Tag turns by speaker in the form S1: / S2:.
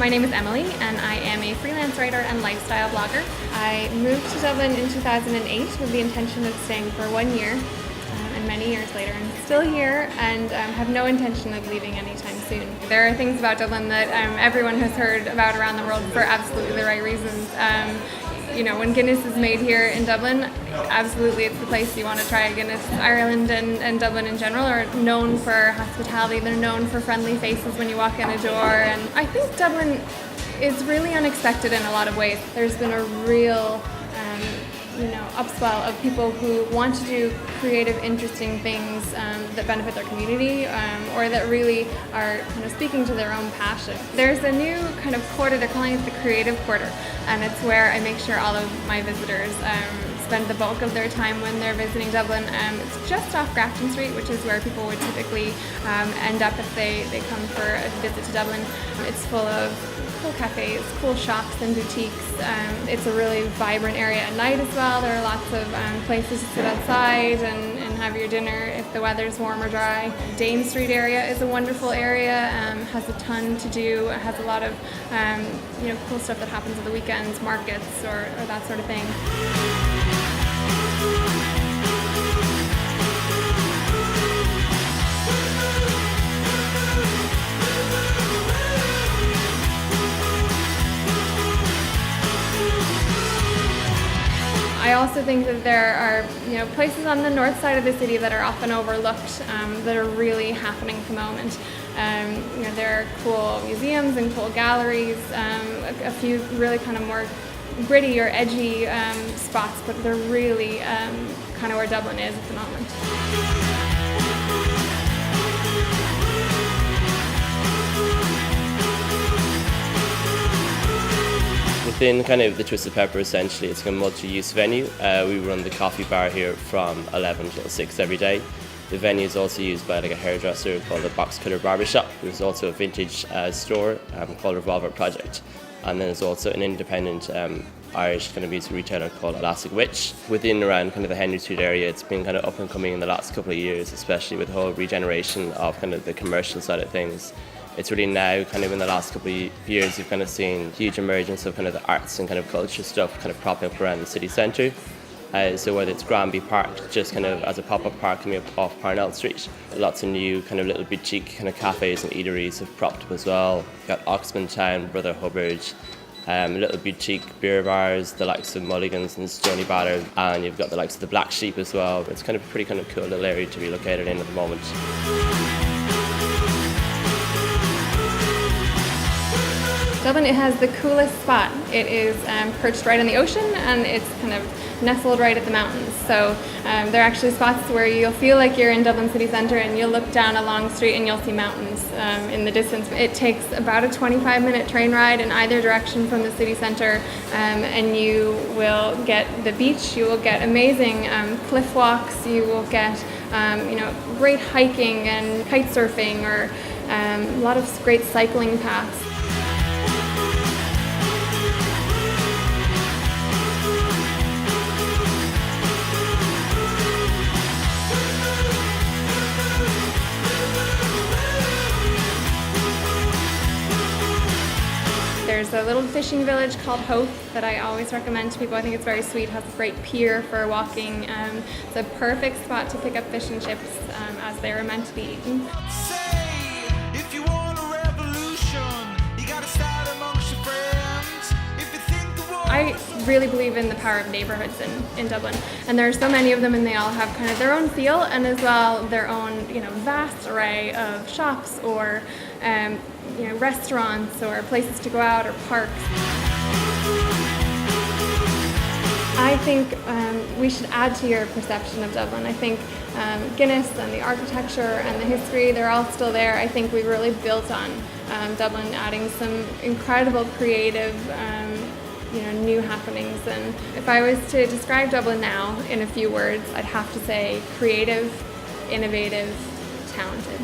S1: My name is Emily, and I am a freelance writer and lifestyle blogger. I moved to Dublin in 2008 with the intention of staying for 1 year, and many years later I'm still here and have no intention of leaving anytime soon. There are things about Dublin that everyone has heard about around the world for absolutely the right reasons. When Guinness is made here in Dublin, absolutely it's the place you want to try a Guinness. Ireland and Dublin in general are known for hospitality. They're known for friendly faces when you walk in a door, and I think Dublin is really unexpected in a lot of ways. There's been a real upswell of people who want to do creative, interesting things that benefit their community or that really are kind of speaking to their own passion. There's a new kind of quarter, they're calling it the Creative Quarter, and it's where I make sure all of my visitors spend the bulk of their time when they're visiting Dublin. It's just off Grafton Street, which is where people would typically end up if they come for a visit to Dublin. It's full of cool cafes, cool shops and boutiques. It's a really vibrant area at night as well. There are lots of places to sit outside and have your dinner if the weather's warm or dry. Dane Street area is a wonderful area, has a ton to do, has a lot of cool stuff that happens at the weekends, markets or that sort of thing. I also think that there are places on the north side of the city that are often overlooked that are really happening at the moment. There are cool museums and cool galleries, a few really kind of more gritty or edgy spots, but they're really kind of where Dublin is at the moment.
S2: Within kind of the Twisted Pepper, essentially, it's a multi-use venue. We run the coffee bar here from 11 till 6 every day. The venue is also used by a hairdresser called the Box Cutter Barbershop. There's also a vintage store called Revolver Project. And then there's also an independent Irish kind of music retailer called Elastic Witch. Within around kind of the Henry Street area, it's been kind of up and coming in the last couple of years, especially with the whole regeneration of kind of the commercial side of things. It's really now kind of in the last couple of years you've kind of seen huge emergence of kind of the arts and kind of culture stuff kind of propping up around the city centre. So whether it's Granby Park, just kind of as a pop-up park coming up off Parnell Street, lots of new kind of little boutique kind of cafes and eateries have propped up as well. You've got Oxman Town, Brother Hubbard, little boutique beer bars, the likes of Mulligan's and Stony Batter, and you've got the likes of the Black Sheep as well. It's kind of a pretty kind of cool little area to be located in at the moment.
S1: Dublin, it has the coolest spot. It is perched right on the ocean, and it's kind of nestled right at the mountains. So there are actually spots where you'll feel like you're in Dublin city centre and you'll look down a long street and you'll see mountains in the distance. It takes about a 25-minute train ride in either direction from the city centre, and you will get the beach, you will get amazing cliff walks, you will get great hiking and kite surfing, or a lot of great cycling paths. There's a little fishing village called Hope that I always recommend to people. I think it's very sweet, has a great pier for walking. It's a perfect spot to pick up fish and chips as they were meant to be eaten. I really believe in the power of neighbourhoods in Dublin, and there are so many of them, and they all have kind of their own feel and as well their own vast array of shops or restaurants or places to go out or parks. I think we should add to your perception of Dublin. I think Guinness and the architecture and the history, they're all still there. I think we've really built on Dublin, adding some incredible creative new happenings. And if I was to describe Dublin now in a few words, I'd have to say creative, innovative, talented.